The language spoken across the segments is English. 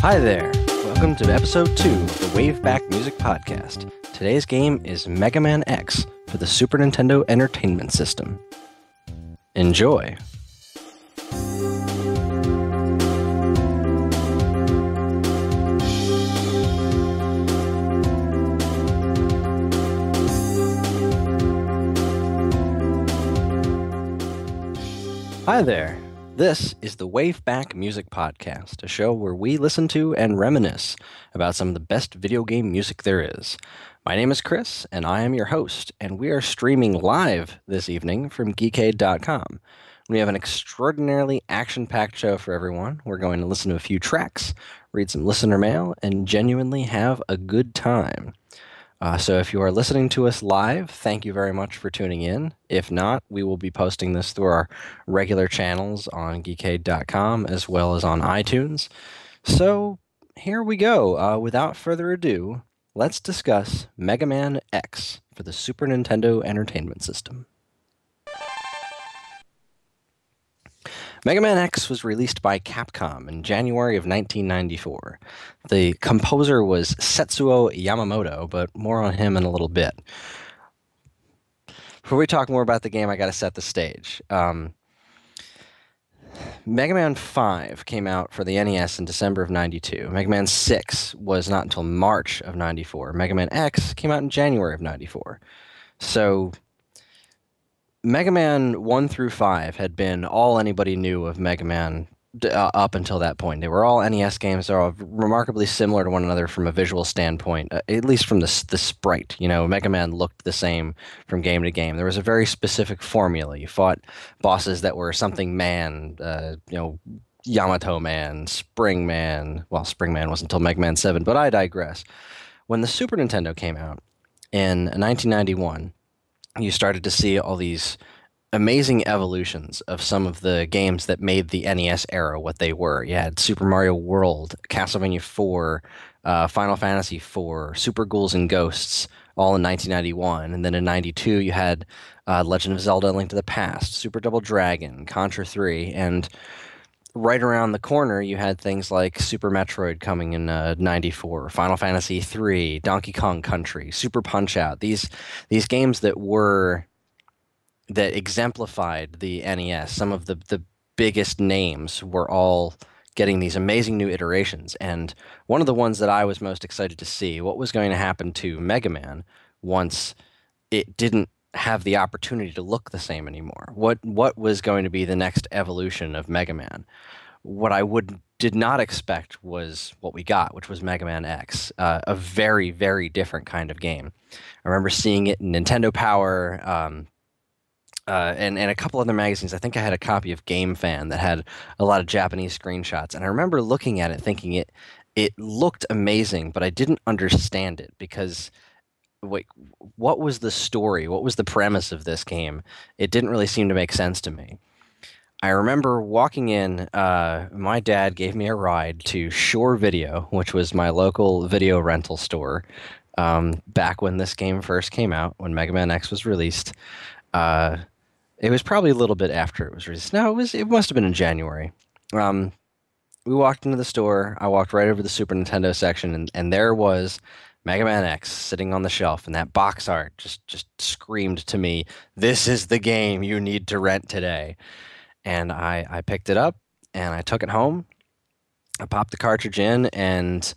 Hi there! Welcome to episode 2 of the WaveBack Music Podcast. Today's game is Mega Man X for the Super Nintendo Entertainment System. Enjoy! Hi there! This is the WaveBack Music Podcast, a show where we listen to and reminisce about some of the best video game music there is. My name is Chris, and I am your host, and we are streaming live this evening from Geekade.com. We have an extraordinarily action-packed show for everyone. We're going to listen to a few tracks, read some listener mail, and genuinely have a good time. So if you are listening to us live, thank you very much for tuning in. If not, we will be posting this through our regular channels on Geekade.com as well as on iTunes. So here we go. Without further ado, let's discuss Mega Man X for the Super Nintendo Entertainment System. Mega Man X was released by Capcom in January of 1994. The composer was Setsuo Yamamoto, but more on him in a little bit. Before we talk more about the game, I got to set the stage. Mega Man 5 came out for the NES in December of 92. Mega Man 6 was not until March of 94. Mega Man X came out in January of 94. So Mega Man 1 through 5 had been all anybody knew of Mega Man up until that point. They were all NES games. They're all remarkably similar to one another from a visual standpoint, at least from the sprite. You know, Mega Man looked the same from game to game. There was a very specific formula. You fought bosses that were something man, Yamato Man, Spring Man. Well, Spring Man wasn't until Mega Man 7, but I digress. When the Super Nintendo came out in 1991, you started to see all these amazing evolutions of some of the games that made the NES era what they were. You had Super Mario World, Castlevania 4, Final Fantasy 4, Super Ghouls and Ghosts, all in 1991. And then in 92, you had Legend of Zelda: A Link to the Past, Super Double Dragon, Contra 3, and right around the corner, you had things like Super Metroid coming in 94, Final Fantasy 3, Donkey Kong Country, Super Punch-Out. These games that exemplified the NES. Some of the biggest names were all getting these amazing new iterations. And one of the ones that I was most excited to see, what was going to happen to Mega Man once it didn't have the opportunity to look the same anymore. What was going to be the next evolution of Mega Man? What I did not expect was what we got, which was Mega Man X, a very, very different kind of game. I remember seeing it in Nintendo Power and a couple other magazines. I think I had a copy of Game Fan that had a lot of Japanese screenshots, and I remember looking at it thinking it looked amazing, but I didn't understand it because wait, what was the story? What was the premise of this game? It didn't really seem to make sense to me. I remember walking in, my dad gave me a ride to Shore Video, which was my local video rental store, back when this game first came out, when Mega Man X was released. It was probably a little bit after it was released. No, it must have been in January. We walked into the store. I walked right over the Super Nintendo section, and there was Mega Man X sitting on the shelf, and that box art just screamed to me, "This is the game you need to rent today." And I picked it up, and I took it home. I popped the cartridge in, and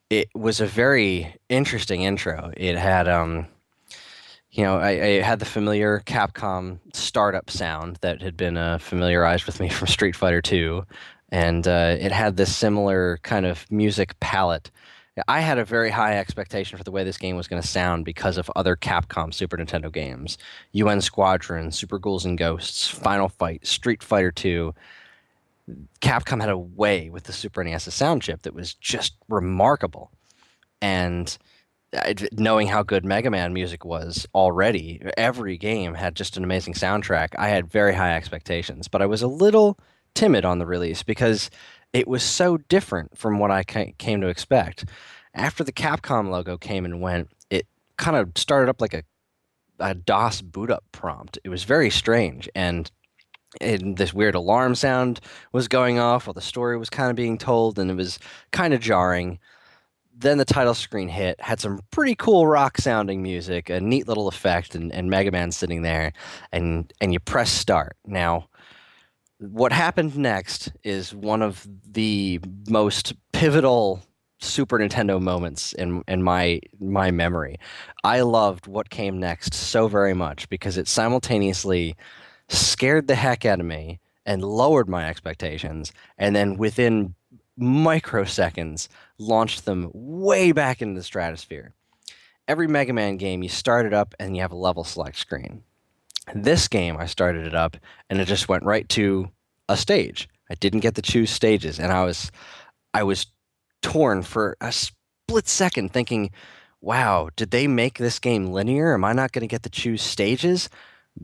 it was a very interesting intro. It had, I had the familiar Capcom startup sound that had been familiarized with me from Street Fighter 2, and it had this similar kind of music palette. I had a very high expectation for the way this game was going to sound because of other Capcom Super Nintendo games. UN Squadron, Super Ghouls and Ghosts, Final Fight, Street Fighter 2. Capcom had a way with the Super NES sound chip that was just remarkable. And knowing how good Mega Man music was already, every game had just an amazing soundtrack. I had very high expectations, but I was a little timid on the release because it was so different from what I came to expect. After the Capcom logo came and went, it kind of started up like a DOS boot up prompt. It was very strange, and And this weird alarm sound was going off while the story was kind of being told, and it was kind of jarring. Then the title screen hit, had some pretty cool rock sounding music, a neat little effect, and Mega Man sitting there, and you press start. Now, what happened next is one of the most pivotal Super Nintendo moments in my memory. I loved what came next so very much because it simultaneously scared the heck out of me and lowered my expectations, and then within microseconds launched them way back into the stratosphere. Every Mega Man game, you start it up and you have a level select screen. This game, I started it up and it just went right to a stage. I didn't get to choose stages, and I was torn for a split second thinking, wow, did they make this game linear? Am I not going to get to choose stages?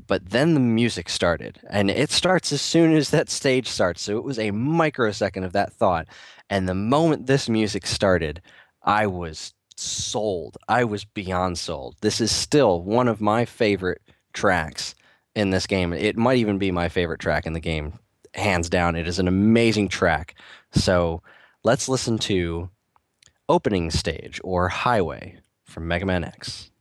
But then the music started, and it starts as soon as that stage starts. So it was a microsecond of that thought. And the moment this music started, I was sold. I was beyond sold. This is still one of my favorite tracks in this game. It might even be my favorite track in the game, hands down. It is an amazing track. So let's listen to Opening Stage or Highway from Mega Man X.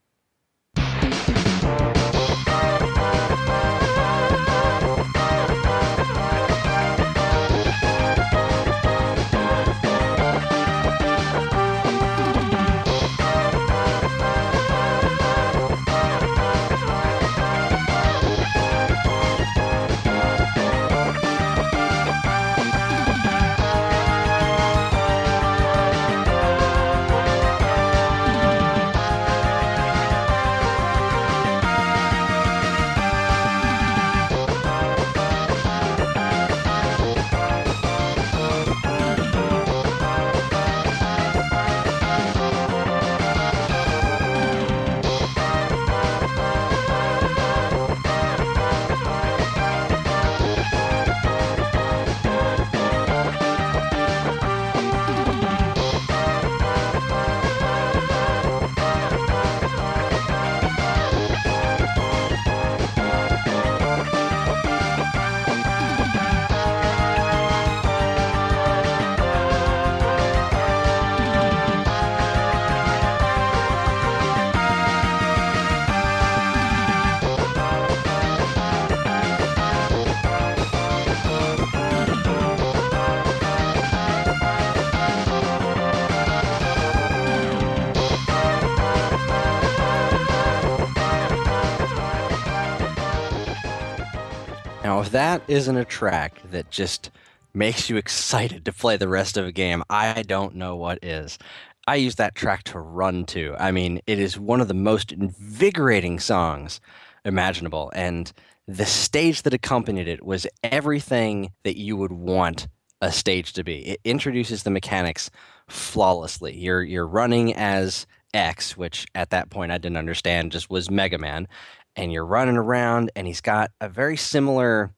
Now, if that isn't a track that just makes you excited to play the rest of a game, I don't know what is. I use that track to run to. I mean, it is one of the most invigorating songs imaginable, and the stage that accompanied it was everything that you would want a stage to be. It introduces the mechanics flawlessly. You're running as X, which at that point I didn't understand, just was Mega Man, and you're running around, and he's got a very similar,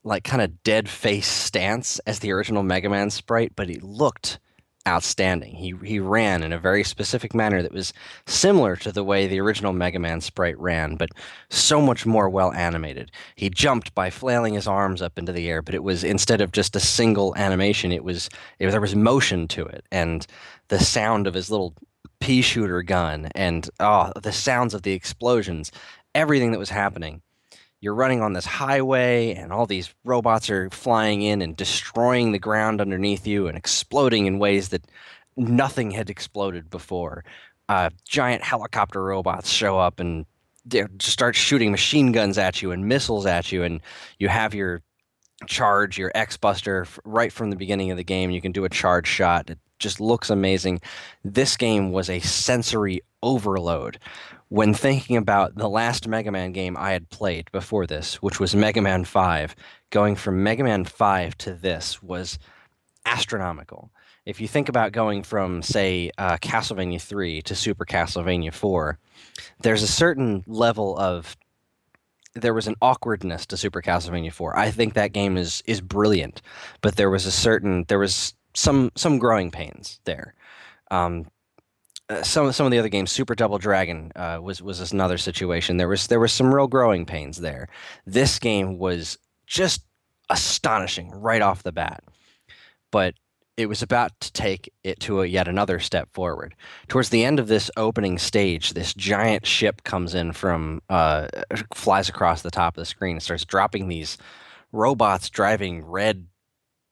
like, kind of dead face stance as the original Mega Man sprite, but he looked outstanding. He ran in a very specific manner that was similar to the way the original Mega Man sprite ran, but so much more well animated. He jumped by flailing his arms up into the air, but it was, instead of just a single animation, there was motion to it, and the sound of his little pea shooter gun, and the sounds of the explosions, everything that was happening. You're running on this highway, and all these robots are flying in and destroying the ground underneath you and exploding in ways that nothing had exploded before. Giant helicopter robots show up and they just start shooting machine guns at you and missiles at you, and you have your charge, your X Buster, right from the beginning of the game. You can do a charge shot. It just looks amazing. This game was a sensory overload. When thinking about the last Mega Man game I had played before this, which was Mega Man 5, going from Mega Man 5 to this was astronomical. If you think about going from, say, Castlevania 3 to Super Castlevania 4, there's a certain level of there was an awkwardness to Super Castlevania 4. I think that game is brilliant, but there was some growing pains there. Um, some of the other games, Super Double Dragon, was another situation. There was some real growing pains there. This game was just astonishing right off the bat. But it was about to take it to yet another step forward. Towards the end of this opening stage, this giant ship comes in from, flies across the top of the screen and starts dropping these robots driving red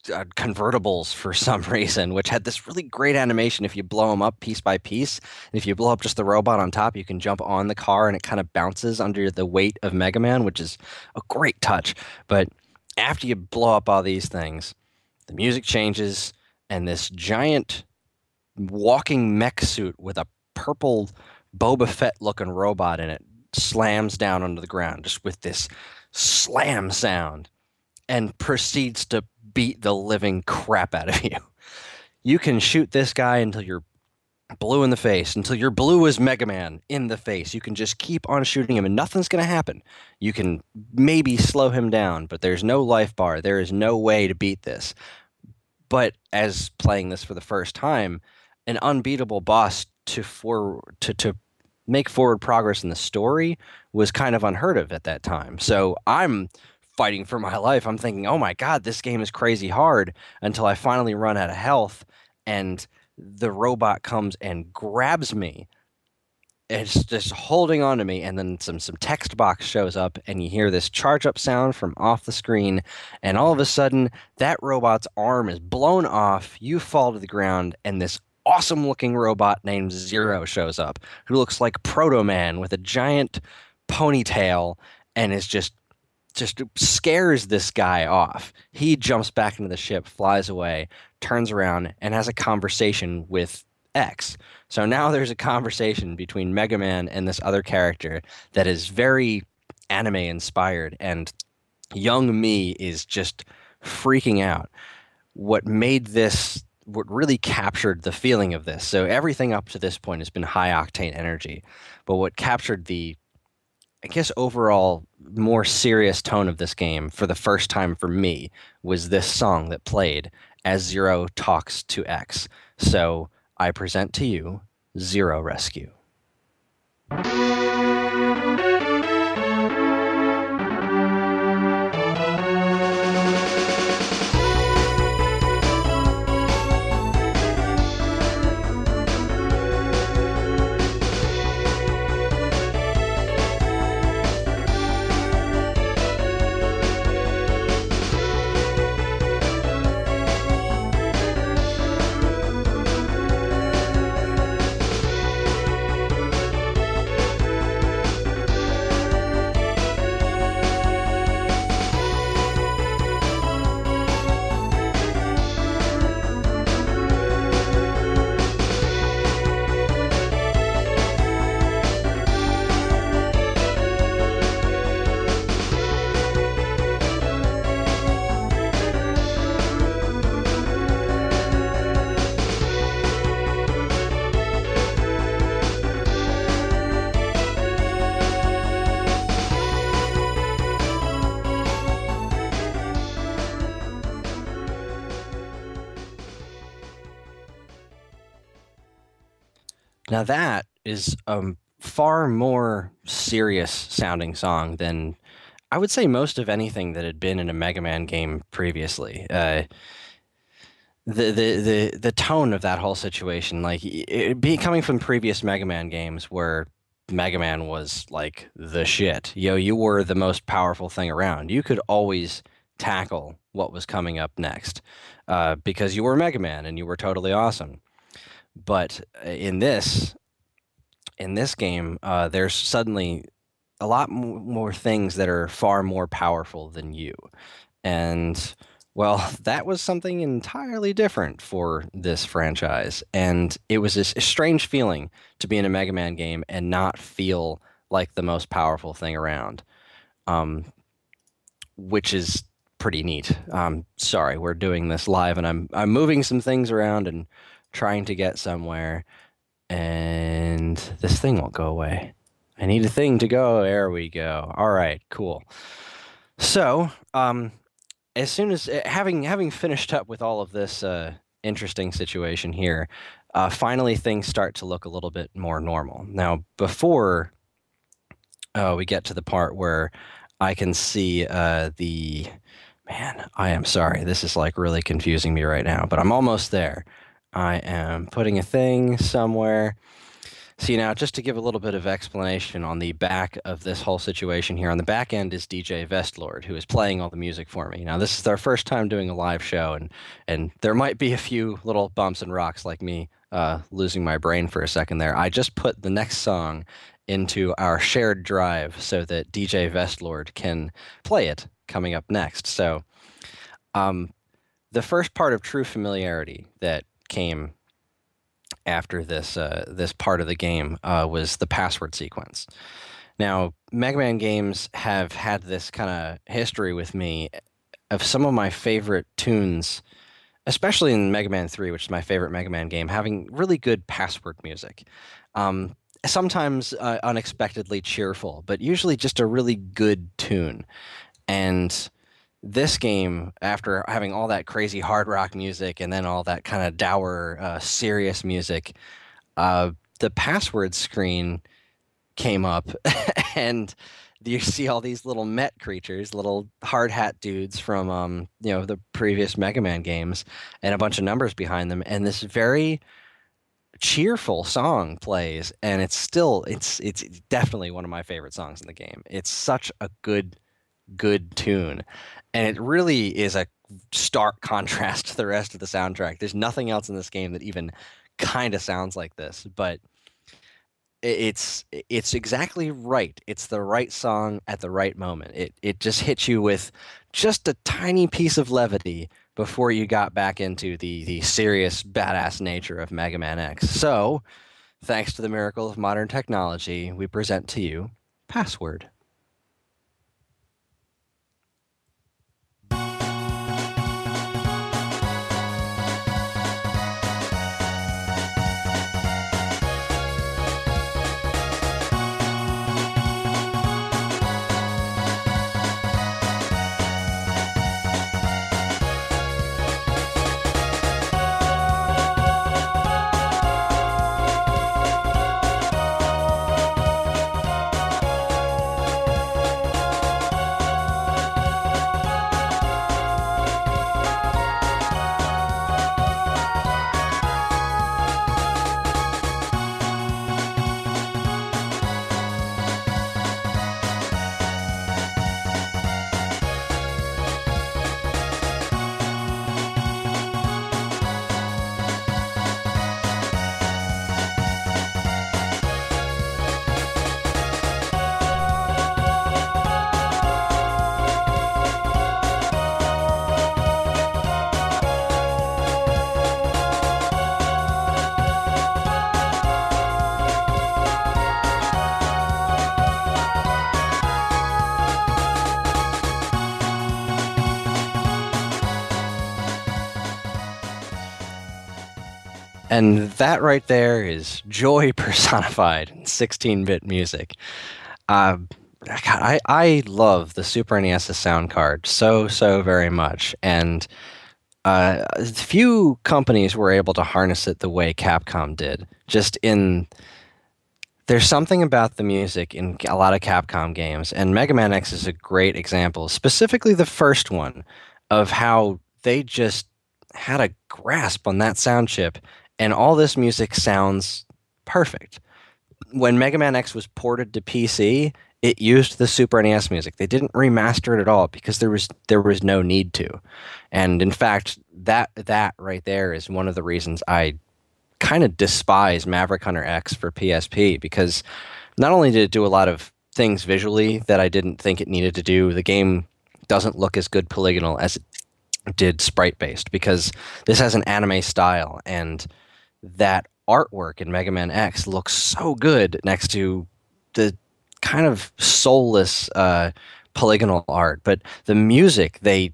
convertibles for some reason, which had this really great animation if you blow them up piece by piece. And if you blow up just the robot on top, you can jump on the car and it kind of bounces under the weight of Mega Man, which is a great touch. But after you blow up all these things, the music changes, and this giant walking mech suit with a purple Boba Fett looking robot in it slams down onto the ground just with this slam sound and proceeds to beat the living crap out of you. You can shoot this guy until you're blue in the face, until you're blue as Mega Man in the face. You can just keep on shooting him and nothing's going to happen. You can maybe slow him down, but there's no life bar. There is no way to beat this. But as playing this for the first time, an unbeatable boss to make forward progress in the story was kind of unheard of at that time. So I'm fighting for my life. I'm thinking, oh my God, this game is crazy hard, until I finally run out of health and the robot comes and grabs me. It's just holding on to me, and then some text box shows up, and you hear this charge up sound from off the screen, and all of a sudden, that robot's arm is blown off, you fall to the ground, and this awesome looking robot named Zero shows up, who looks like Proto Man with a giant ponytail, and is just scares this guy off. He jumps back into the ship, flies away, turns around, and has a conversation with X. So now there's a conversation between Mega Man and this other character that is very anime inspired, and young me is just freaking out. What really captured the feeling of this, so everything up to this point has been high octane energy, but what captured the, I guess, overall more serious tone of this game for the first time for me was this song that played as Zero talks to X. So I present to you Zero Rescue. Now that is a far more serious sounding song than I would say most of anything that had been in a Mega Man game previously. The tone of that whole situation, like coming from previous Mega Man games where Mega Man was like the shit. You were the most powerful thing around. You could always tackle what was coming up next because you were Mega Man and you were totally awesome. But in this game, there's suddenly a lot more things that are far more powerful than you. And, well, that was something entirely different for this franchise. And it was this strange feeling to be in a Mega Man game and not feel like the most powerful thing around, which is pretty neat. Sorry, we're doing this live, and I'm moving some things around and trying to get somewhere, and this thing won't go away. I need a thing to go. There we go. All right, cool. So, as soon as having finished up with all of this interesting situation here, finally things start to look a little bit more normal. Now, before we get to the part where I can see the man. I am sorry. This is like really confusing me right now, but I'm almost there. I am putting a thing somewhere. See, now, just to give a little bit of explanation on the back of this whole situation here, on the back end is DJ Vestlord, who is playing all the music for me. Now, this is our first time doing a live show, and there might be a few little bumps and rocks like me losing my brain for a second there. I just put the next song into our shared drive so that DJ Vestlord can play it coming up next. So, um, the first part of True Familiarity that came after this part of the game was the password sequence. Now, Mega Man games have had this kind of history with me of some of my favorite tunes, especially in Mega Man 3, which is my favorite Mega Man game, having really good password music. Sometimes unexpectedly cheerful, but usually just a really good tune. And this game, after having all that crazy hard rock music and then all that kind of dour, serious music, uh, the password screen came up, and you see all these little Met creatures, little hard hat dudes from the previous Mega Man games, and a bunch of numbers behind them, and this very cheerful song plays, and it's definitely one of my favorite songs in the game. It's such a good tune, and it really is a stark contrast to the rest of the soundtrack. There's nothing else in this game that even kind of sounds like this, but it's exactly right. It's the right song at the right moment. It just hits you with just a tiny piece of levity before you got back into the serious badass nature of Mega Man X. So, thanks to the miracle of modern technology, we present to you Password. And that right there is joy personified in 16-bit music. Uh, God, I love the Super NES sound card so very much, and few companies were able to harness it the way Capcom did. There's something about the music in a lot of Capcom games, and Mega Man X is a great example, specifically the first one, of how they just had a grasp on that sound chip, and all this music sounds perfect. When Mega Man X was ported to PC, it used the Super NES music. They didn't remaster it at all because there was no need to. And in fact, that right there is one of the reasons I kind of despise Maverick Hunter X for PSP, because not only did it do a lot of things visually that I didn't think it needed to do, the game doesn't look as good polygonal as it did sprite based, because this has an anime style, and that artwork in Mega Man X looks so good next to the kind of soulless polygonal art. But the music, they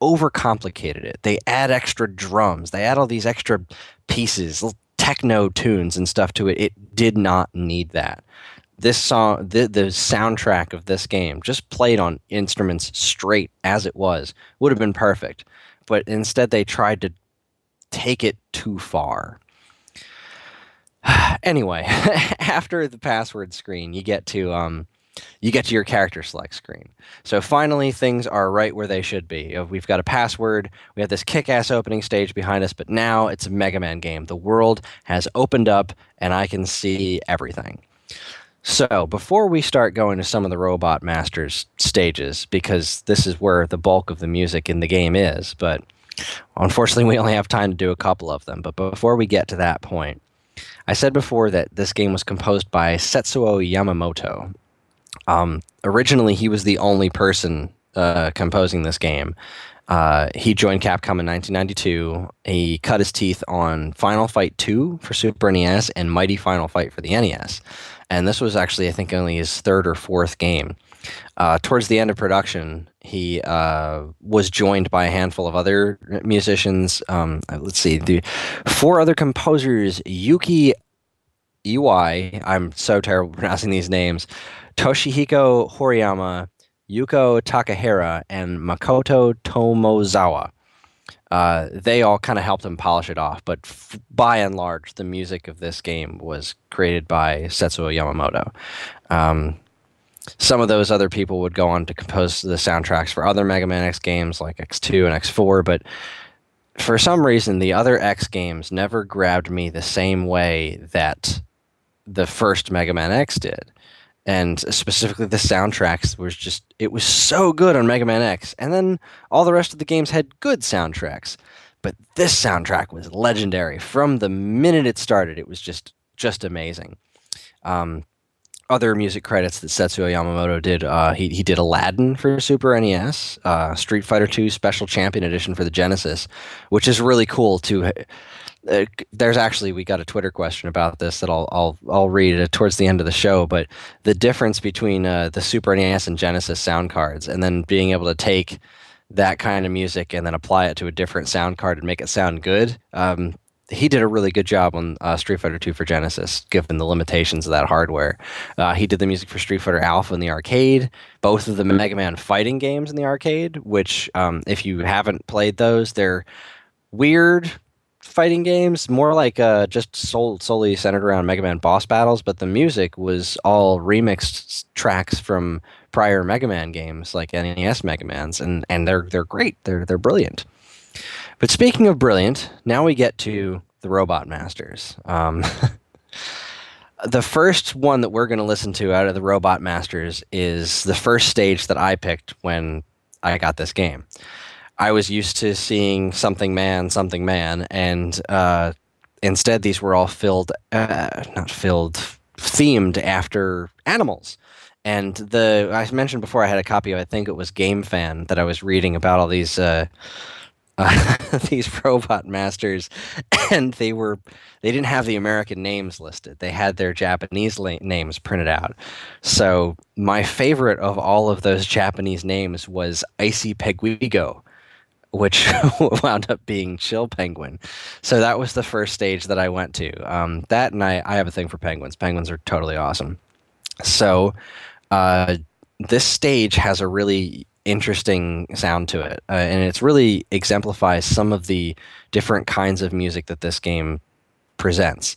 overcomplicated it. They add extra drums. They add all these extra pieces, little techno tunes and stuff to it. It did not need that. This song, the soundtrack of this game, just played on instruments straight as it was, would have been perfect. But instead, they tried to take it too far. Anyway, after the password screen, you get to you get to your character select screen. So finally, things are right where they should be. We've got a password, we have this kick-ass opening stage behind us, but now it's a Mega Man game. The world has opened up, and I can see everything. So before we start going to some of the Robot Masters stages, because this is where the bulk of the music in the game is, but unfortunately we only have time to do a couple of them. But before we get to that point, I said before that this game was composed by Setsuo Yamamoto. Originally, he was the only person composing this game. He joined Capcom in 1992. He cut his teeth on Final Fight 2 for Super NES and Mighty Final Fight for the NES. And this was actually, I think, only his third or fourth game. Towards the end of production, he was joined by a handful of other musicians. Let's see, the four other composers: Yuki Iwai, I'm so terrible pronouncing these names, Toshihiko Horiyama, Yuko Takahira, and Makoto Tomozawa. They all kind of helped him polish it off, but by and large, the music of this game was created by Setsuo Yamamoto. Some of those other people would go on to compose the soundtracks for other Mega Man X games like X2 and X4, but for some reason, the other X games never grabbed me the same way that the first Mega Man X did. And specifically the soundtracks was just, it was so good on Mega Man X. And then all the rest of the games had good soundtracks. But this soundtrack was legendary. From the minute it started, it was just amazing. Other music credits that Setsuo Yamamoto did, he did Aladdin for Super NES, Street Fighter II Special Champion Edition for the Genesis, which is really cool to... there's actually, we got a Twitter question about this that I'll read towards the end of the show, but the difference between the Super NES and Genesis sound cards, and then being able to take that kind of music and then apply it to a different sound card and make it sound good. He did a really good job on Street Fighter II for Genesis, given the limitations of that hardware. He did the music for Street Fighter Alpha in the arcade, both of the Mega Man fighting games in the arcade, which, if you haven't played those, they're weird fighting games, more like just solely centered around Mega Man boss battles, but the music was all remixed tracks from prior Mega Man games, like NES Mega Mans, and they're great. They're brilliant. But speaking of brilliant, now we get to the Robot Masters. The first one that we're going to listen to out of the Robot Masters is the first stage that I picked when I got this game. I was used to seeing something man, and instead these were all themed after animals. And I mentioned before I had a copy of, I think it was Game Fan, that I was reading about all these these Robot Masters, and they didn't have the American names listed. They had their Japanese names printed out. So my favorite of all of those Japanese names was Icy Peguigo, which wound up being Chill Penguin. So that was the first stage that I went to. That, and I have a thing for penguins. Penguins are totally awesome. So this stage has a really interesting sound to it, and it's really exemplifies some of the different kinds of music that this game presents.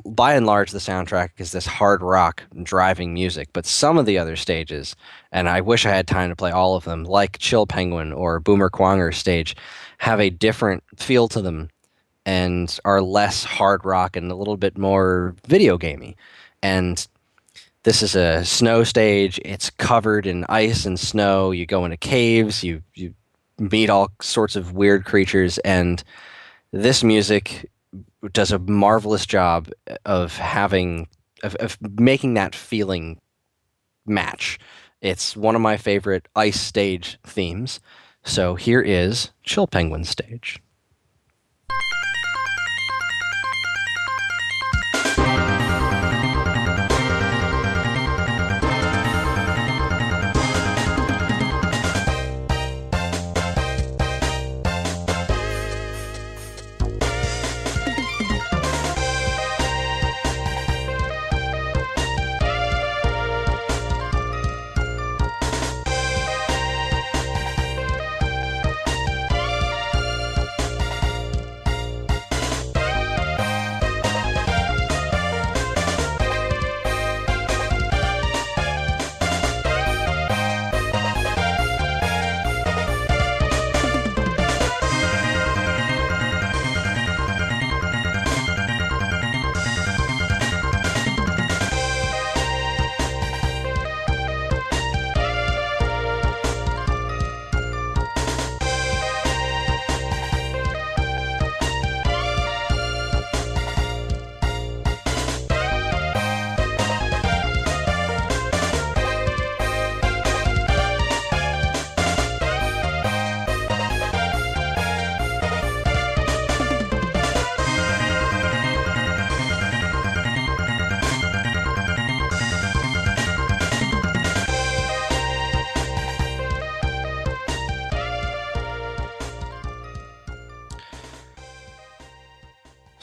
By and large, the soundtrack is this hard rock driving music, but some of the other stages, and I wish I had time to play all of them, like Chill Penguin or Boomer Quanger's stage, have a different feel to them and are less hard rock and a little bit more video gamey. And this is a snow stage. It's covered in ice and snow. You go into caves. You meet all sorts of weird creatures, and this music does a marvelous job of making that feeling match. It's one of my favorite ice stage themes. So here is Chill Penguin stage.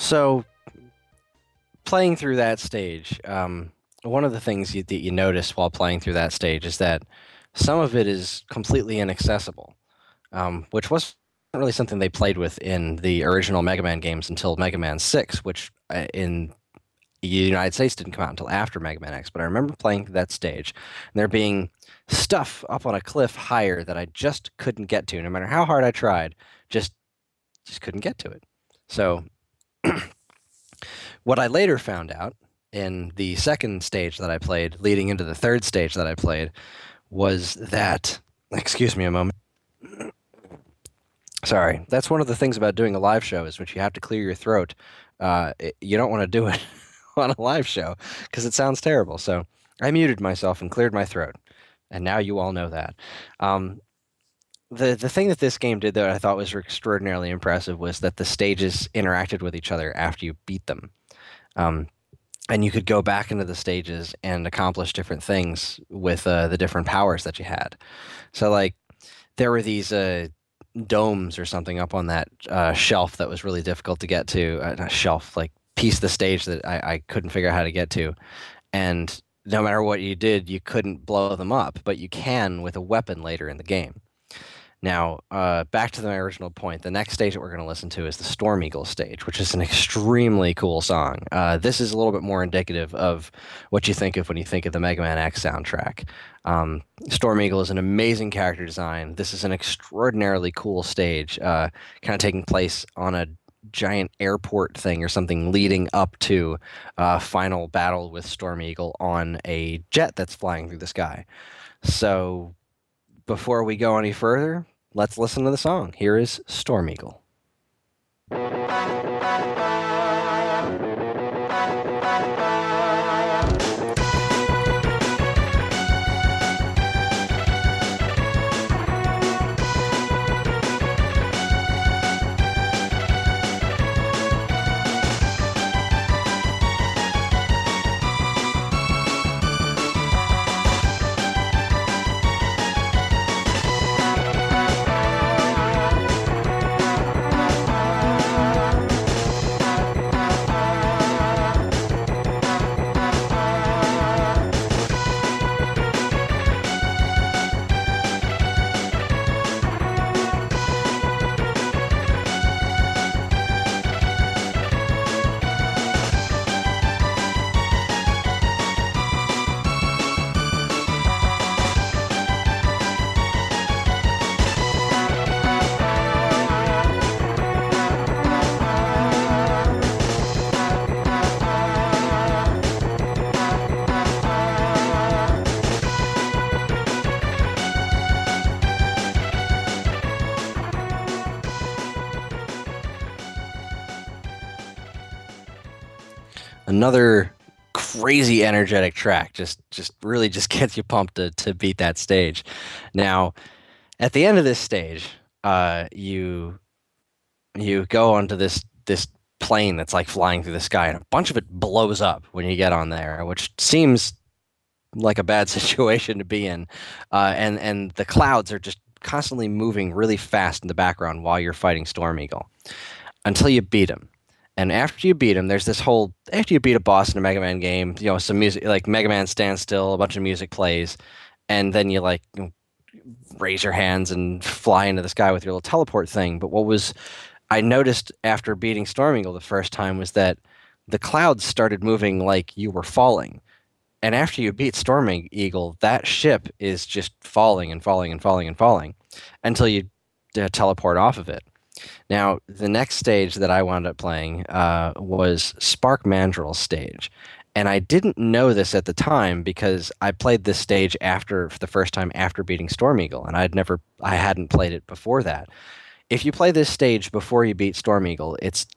So playing through that stage, one of the things that you notice while playing through that stage is that some of it is completely inaccessible, which wasn't really something they played with in the original Mega Man games until Mega Man 6, which in the United States didn't come out until after Mega Man X. But I remember playing through that stage, and there being stuff up on a cliff higher that I just couldn't get to, no matter how hard I tried, just just couldn't get to it. So what I later found out in the second stage that I played, leading into the third stage that I played, was that, excuse me a moment. Sorry, that's one of the things about doing a live show is when you have to clear your throat. You don't want to do it on a live show because it sounds terrible. So I muted myself and cleared my throat, and now you all know that. Um, the thing that this game did that I thought was extraordinarily impressive was that the stages interacted with each other after you beat them. Um, and you could go back into the stages and accomplish different things with the different powers that you had. So, like, there were these domes or something up on that shelf that was really difficult to get to. Not shelf, like piece of the stage that I couldn't figure out how to get to. And no matter what you did, you couldn't blow them up, but you can with a weapon later in the game. Now, back to my original point, the next stage that we're going to listen to is the Storm Eagle stage, which is an extremely cool song. This is a little bit more indicative of what you think of when you think of the Mega Man X soundtrack. Storm Eagle is an amazing character design. This is an extraordinarily cool stage, kind of taking place on a giant airport thing or something leading up to a final battle with Storm Eagle on a jet that's flying through the sky. So before we go any further, let's listen to the song. Here is Storm Eagle. Another crazy energetic track, just really just gets you pumped to beat that stage. Now, at the end of this stage, you go onto this plane that's like flying through the sky, and a bunch of it blows up when you get on there, which seems like a bad situation to be in. And the clouds are just constantly moving really fast in the background while you're fighting Storm Eagle until you beat him. And after you beat him, there's this whole after you beat a boss in a Mega Man game, some music like Mega Man stands still, a bunch of music plays, and then you like raise your hands and fly into the sky with your little teleport thing. But what was I noticed after beating Storm Eagle the first time was that the clouds started moving like you were falling. And after you beat Storm Eagle, that ship is just falling and falling and falling and falling until you teleport off of it. Now, the next stage that I wound up playing was Spark Mandrill's stage. And I didn't know this at the time because I played this stage for the first time after beating Storm Eagle, and I hadn't played it before that. If you play this stage before you beat Storm Eagle, it's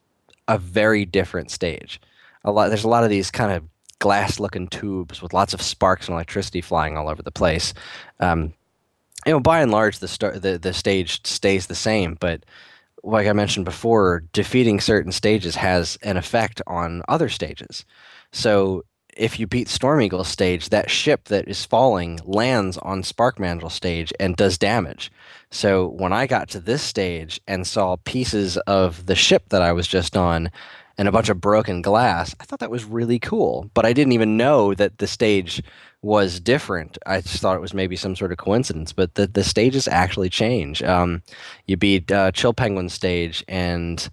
a very different stage. There's a lot of these kind of glass-looking tubes with lots of sparks and electricity flying all over the place. By and large, the stage stays the same, but like I mentioned before, defeating certain stages has an effect on other stages. So if you beat Storm Eagle's stage, that ship that is falling lands on Spark Mandrill's stage and does damage. So when I got to this stage and saw pieces of the ship that I was just on and a bunch of broken glass. I thought that was really cool, but I didn't even know that the stage was different. I just thought it was maybe some sort of coincidence, but the stages actually change. You beat Chill Penguin stage, and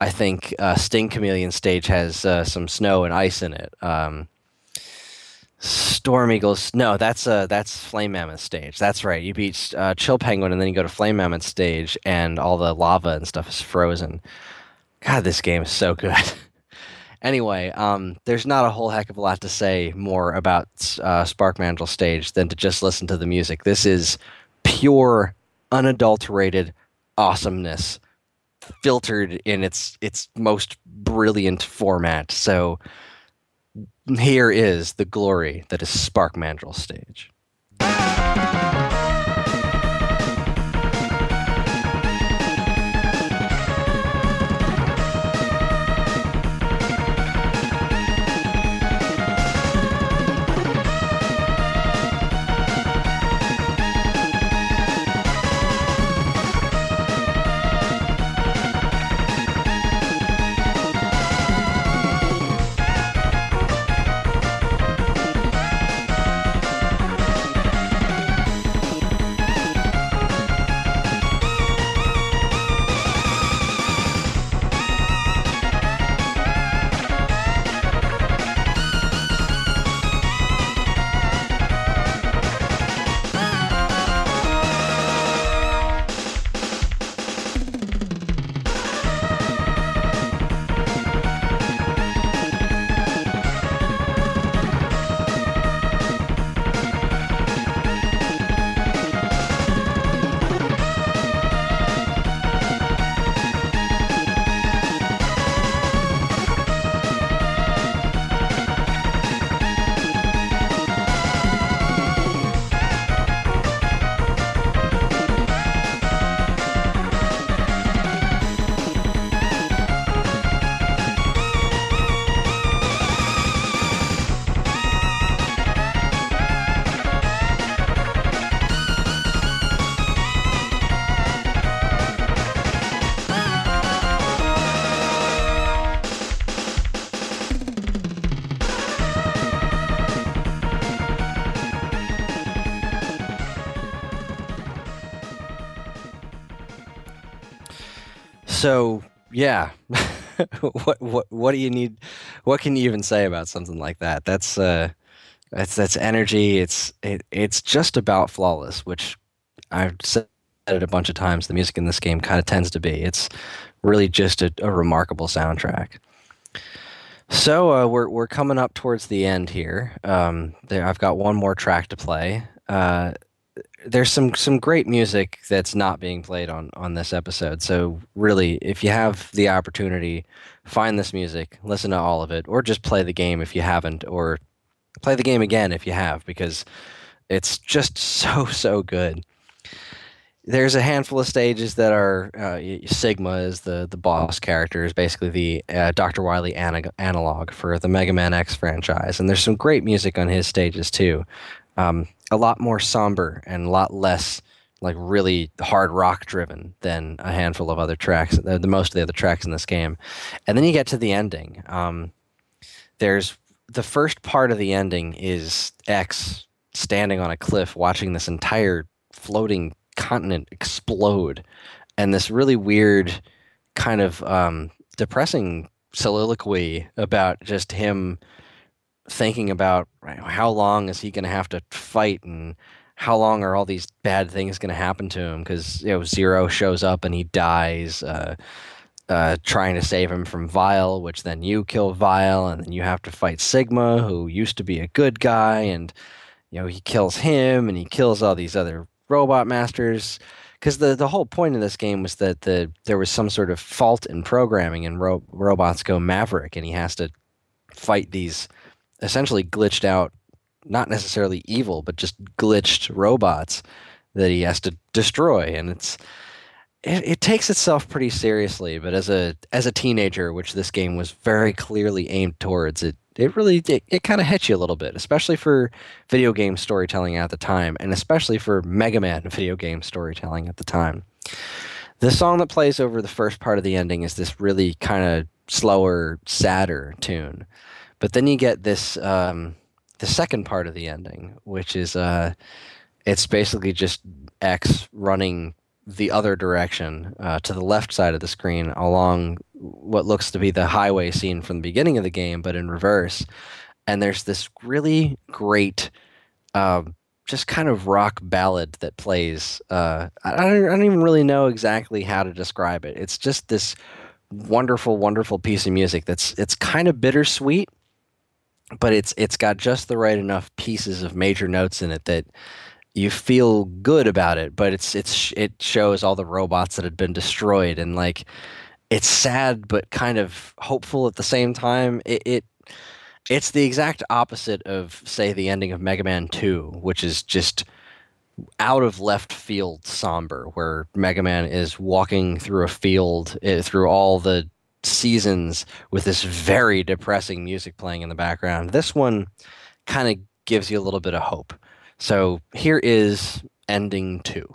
I think Sting Chameleon stage has some snow and ice in it. Storm Eagles, no, that's Flame Mammoth stage. That's right. You beat Chill Penguin, and then you go to Flame Mammoth stage, and all the lava and stuff is frozen. God, this game is so good. Anyway, there's not a whole heck of a lot to say more about Spark Mandrill stage than to just listen to the music. This is pure, unadulterated awesomeness, filtered in its most brilliant format. So here is the glory that is Spark Mandrill stage. So yeah, what do you need? What can you even say about something like that? That's energy. It's just about flawless, which I've said it a bunch of times. The music in this game kind of tends to be. It's really just a remarkable soundtrack. So we're coming up towards the end here. I've got one more track to play. There's some great music that's not being played on this episode. So really, if you have the opportunity, find this music, listen to all of it, or just play the game if you haven't, or play the game again if you have, because it's just so good. There's a handful of stages that are Sigma is the boss character, is basically the Dr. Wily analog for the Mega Man X franchise, and there's some great music on his stages too. A lot more somber and a lot less like really hard rock driven than a handful of other tracks, the most of the other tracks in this game. And then you get to the ending. There's the first part of the ending is X standing on a cliff watching this entire floating continent explode, and this really weird kind of depressing soliloquy about just him thinking about, right, how long is he going to have to fight, and how long are all these bad things going to happen to him, because Zero shows up and he dies trying to save him from Vile, which then you kill Vile, and then you have to fight Sigma, who used to be a good guy, and he kills him, and he kills all these other robot masters. Because the whole point of this game was that there was some sort of fault in programming, and robots go maverick, and he has to fight these essentially glitched out, not necessarily evil, but just glitched robots that he has to destroy. And it takes itself pretty seriously, but as a teenager, which this game was very clearly aimed towards, it kind of hits you a little bit, especially for video game storytelling at the time, and especially for Mega Man video game storytelling at the time. The song that plays over the first part of the ending is this really kind of slower, sadder tune. But then you get this the second part of the ending, which is it's basically just X running the other direction to the left side of the screen along what looks to be the highway scene from the beginning of the game, but in reverse. And there's this really great, um, just kind of rock ballad that plays. I don't even really know exactly how to describe it. It's just this wonderful, wonderful piece of music that's it's kind of bittersweet, but it's got just the right enough pieces of major notes in it that you feel good about it, but it shows all the robots that had been destroyed, and like it's sad but kind of hopeful at the same time. It's the exact opposite of, say, the ending of Mega Man 2, which is just out of left field somber, where Mega Man is walking through a field through all the seasons with this very depressing music playing in the background. This one kind of gives you a little bit of hope. So here is ending 2.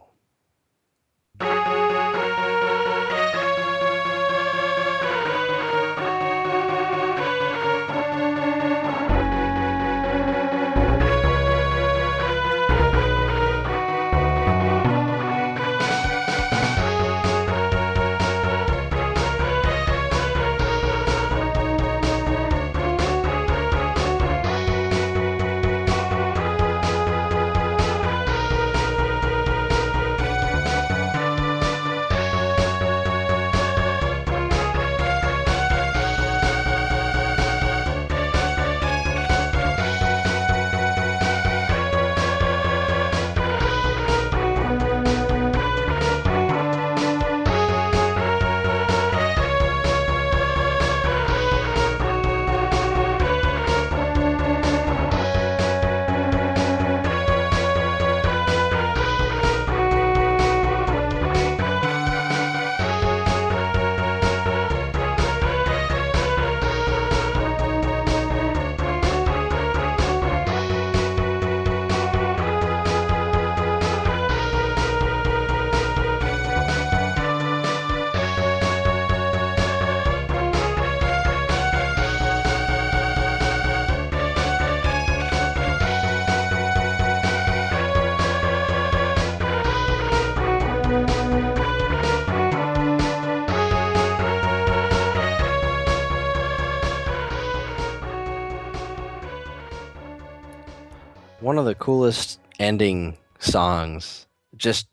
One of the coolest ending songs just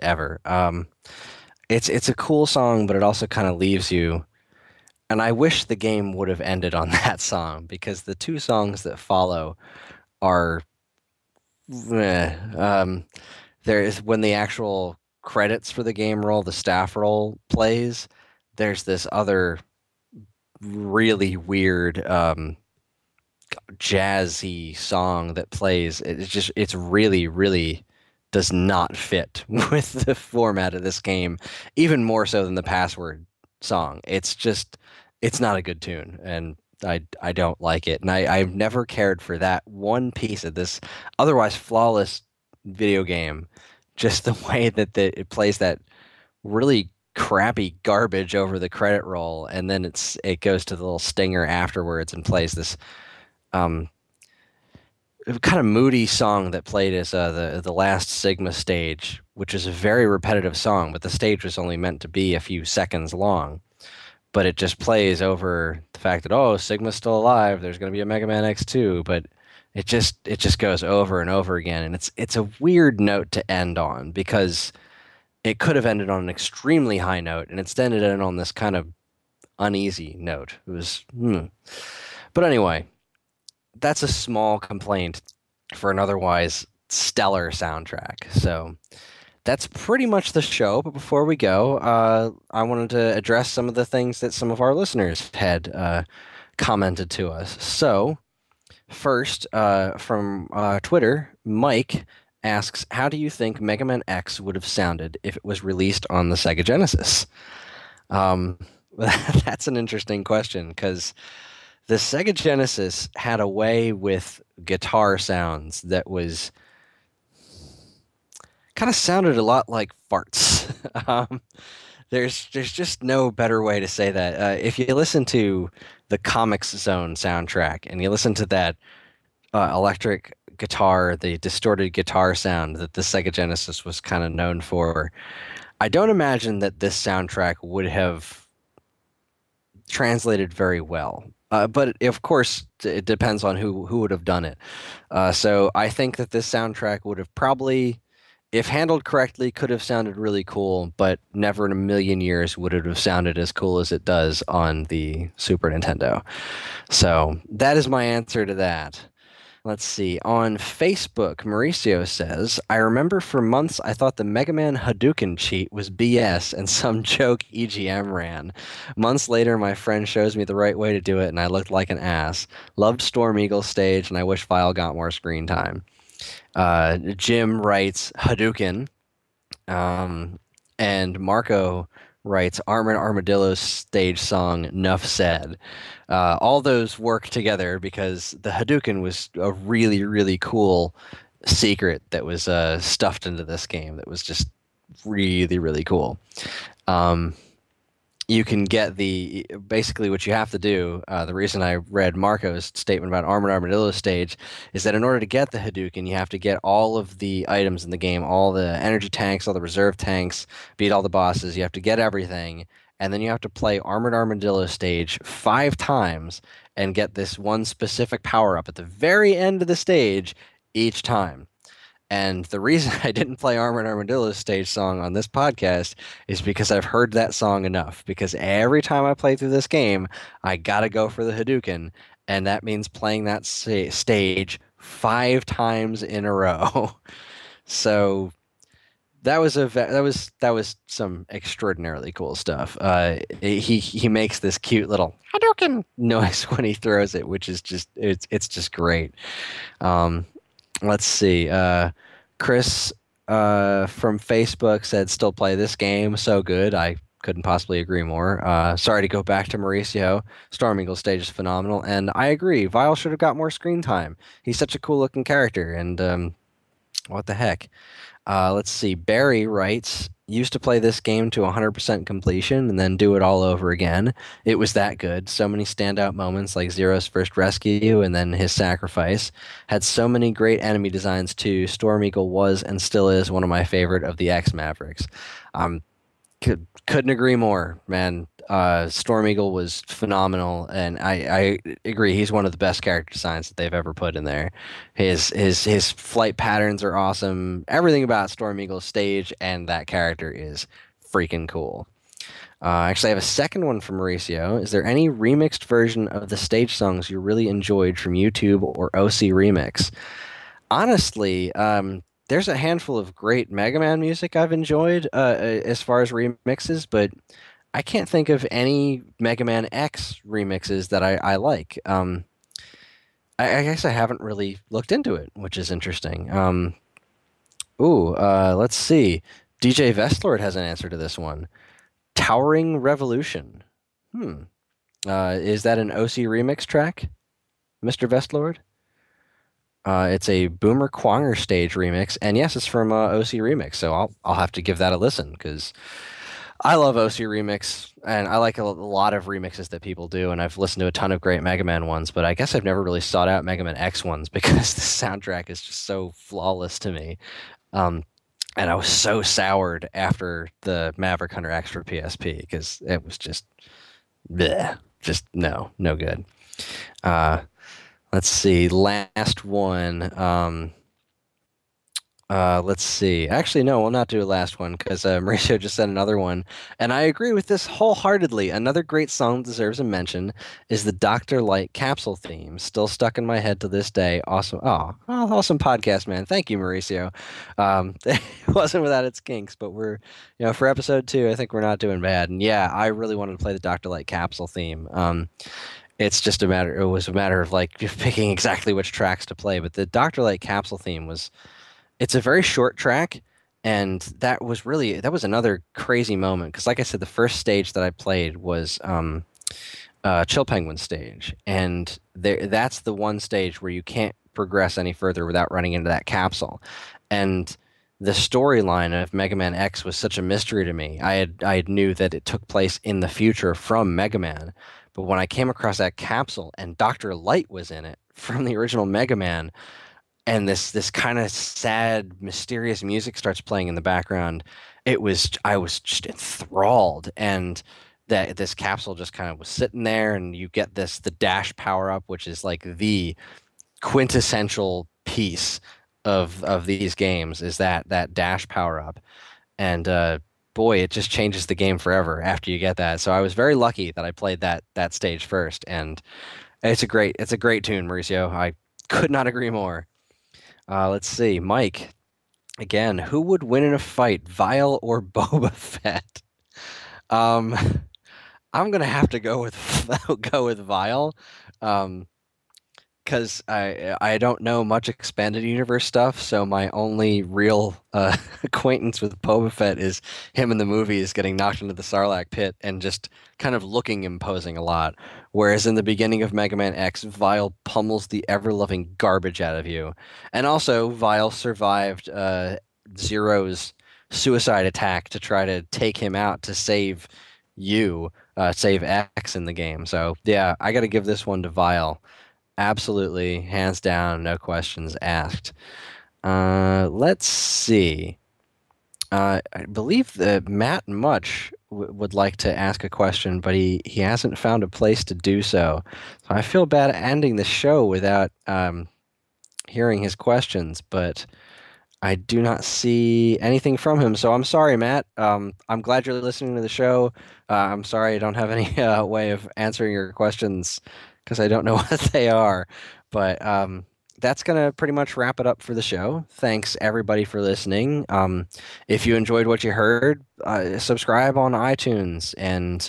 ever. It's a cool song, but it also kind of leaves you. And I wish the game would have ended on that song because the two songs that follow are there is when the actual credits for the game roll, the staff roll plays, there's this other really weird jazzy song that plays. It's really, really does not fit with the format of this game, even more so than the password song. It's not a good tune, and I don't like it. And I've never cared for that one piece of this otherwise flawless video game. Just the way that it plays that really crappy garbage over the credit roll, and then it goes to the little stinger afterwards and plays this um, kind of moody song that played as the last Sigma stage, which is a very repetitive song, but the stage was only meant to be a few seconds long. But it just plays over the fact that, oh, Sigma's still alive. There's going to be a Mega Man X2, but it just goes over and over again, and it's a weird note to end on because it could have ended on an extremely high note, and instead it ended on this kind of uneasy note. It was, But anyway, that's a small complaint for an otherwise stellar soundtrack. So that's pretty much the show. But before we go, I wanted to address some of the things that some of our listeners had commented to us. So first, from Twitter, Mike asks, "How do you think Mega Man X would have sounded if it was released on the Sega Genesis?" Um, that's an interesting question because the Sega Genesis had a way with guitar sounds that was kind of sounded a lot like farts. um, There's just no better way to say that. If you listen to the Comics Zone soundtrack and you listen to that electric guitar, the distorted guitar sound that the Sega Genesis was kind of known for, I don't imagine that this soundtrack would have translated very well. But of course, it depends on who would have done it. So I think that this soundtrack would have probably, if handled correctly, could have sounded really cool, but never in a million years would it have sounded as cool as it does on the Super Nintendo. So that is my answer to that. Let's see. On Facebook, Mauricio says, I remember for months I thought the Mega Man Hadouken cheat was BS and some joke EGM ran. Months later, my friend shows me the right way to do it, and I looked like an ass. Loved Storm Eagle's stage, and I wish Vile got more screen time. Jim writes Hadouken, um, and Marco writes Armored Armadillo's stage song, Nuff Said. All those work together because the Hadouken was a really, really cool secret that was stuffed into this game that was just really, really cool. Um, you can get the basically what you have to do. The reason I read Marco's statement about Armored Armadillo stage is that in order to get the Hadouken, you have to get all of the items in the game, all the energy tanks, all the reserve tanks, beat all the bosses. You have to get everything, and then you have to play Armored Armadillo stage 5 times and get this one specific power up at the very end of the stage each time. And the reason I didn't play Armored Armadillo's stage song on this podcast is because I've heard that song enough. Because every time I play through this game, I gotta go for the Hadouken, and that means playing that stage 5 times in a row. So that was some extraordinarily cool stuff. He makes this cute little Hadouken noise when he throws it, which is just it's just great. Um, Let's see. Chris from Facebook said, still play this game. So good. I couldn't possibly agree more. Sorry to go back to Mauricio. Storm Eagle stage is phenomenal. And I agree. Vile should have got more screen time. He's such a cool looking character. And what the heck? Let's see. Barry writes, used to play this game to 100% completion and then do it all over again. It was that good. So many standout moments like Zero's first rescue and then his sacrifice. Had so many great enemy designs too. Storm Eagle was and still is one of my favorite of the X Mavericks. Um, couldn't agree more, man. Storm Eagle was phenomenal, and I agree. He's one of the best character designs that they've ever put in there. His flight patterns are awesome. Everything about Storm Eagle's stage and that character is freaking cool. Actually, I have a second one from Mauricio. Is there any remixed version of the stage songs you really enjoyed from YouTube or OC Remix? Honestly, there's a handful of great Mega Man music I've enjoyed as far as remixes, but I can't think of any Mega Man X remixes that I like. I guess I haven't really looked into it, which is interesting. Let's see. DJ Vestlord has an answer to this one. Towering Revolution. Hmm. Is that an OC remix track, Mr. Vestlord? It's a Boomer Quanger stage remix, and yes, it's from OC Remix. So I'll have to give that a listen because I love OC Remix, and I like a lot of remixes that people do, and I've listened to a ton of great Mega Man ones, but I guess I've never really sought out Mega Man X ones because the soundtrack is just so flawless to me. Um, and I was so soured after the Maverick Hunter X for PSP because it was just, bleh, just no good. Uh, let's see, last one. Let's see. Actually, no, we'll not do a last one because Mauricio just said another one, and I agree with this wholeheartedly. Another great song that deserves a mention is the Doctor Light capsule theme. Still stuck in my head to this day. Awesome. Awesome podcast, man. Thank you, Mauricio. It wasn't without its kinks, but for episode 2, I think we're not doing bad. And yeah, I really wanted to play the Doctor Light capsule theme. It was a matter of like picking exactly which tracks to play, but the Doctor Light capsule theme it's a very short track, and that was another crazy moment because, like I said, the first stage that I played was Chill Penguin stage, and that's the one stage where you can't progress any further without running into that capsule, and the storyline of Mega Man X was such a mystery to me. I knew that it took place in the future from Mega Man, but when I came across that capsule and Dr. Light was in it from the original Mega Man, and this kind of sad, mysterious music starts playing in the background, I was just enthralled, and that this capsule just kind of was sitting there, and you get the dash power up, which is like the quintessential piece of these games is that dash power up, and boy, it just changes the game forever after you get that. So I was very lucky that I played that stage first, and it's a great tune, Mauricio. I could not agree more. Let's see, Mike. Again, who would win in a fight, Vile or Boba Fett? Um, I'm gonna have to go with go with Vile. Um, because I don't know much expanded universe stuff, so my only real acquaintance with Boba Fett is him in the movies getting knocked into the Sarlacc pit and just kind of looking imposing a lot. Whereas in the beginning of Mega Man X, Vile pummels the ever-loving garbage out of you, and also Vile survived Zero's suicide attack to try to take him out to save you, save X in the game. So yeah, I got to give this one to Vile. Absolutely, hands down, no questions asked. Let's see. I believe that Matt Much would like to ask a question, but he hasn't found a place to do so. So I feel bad ending the show without hearing his questions, but I do not see anything from him, so I'm sorry, Matt. I'm glad you're listening to the show. I'm sorry I don't have any way of answering your questions because I don't know what they are. But that's going to pretty much wrap it up for the show. Thanks, everybody, for listening. If you enjoyed what you heard, subscribe on iTunes and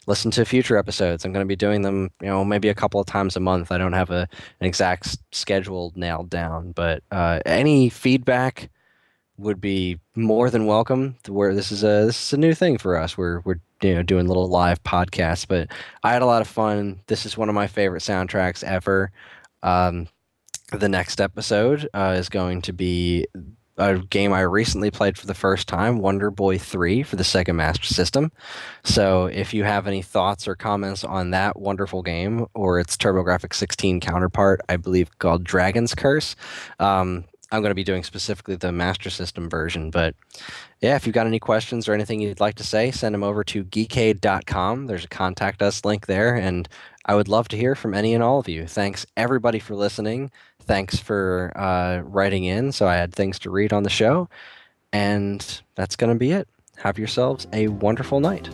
listen to future episodes. I'm going to be doing them, maybe a couple of times a month. I don't have an exact schedule nailed down, but any feedback would be more than welcome. Where this is a new thing for us. We're doing little live podcasts, but I had a lot of fun. This is one of my favorite soundtracks ever. Um, the next episode is going to be a game I recently played for the first time, Wonder Boy 3 for the Sega Master System. So if you have any thoughts or comments on that wonderful game or its TurboGrafx 16 counterpart, I believe called Dragon's Curse, I'm going to be doing specifically the Master System version. But yeah, if you've got any questions or anything you'd like to say, send them over to geekade.com. There's a contact us link there, and I would love to hear from any and all of you. Thanks everybody for listening. Thanks for writing in, so I had things to read on the show. And that's going to be it. Have yourselves a wonderful night.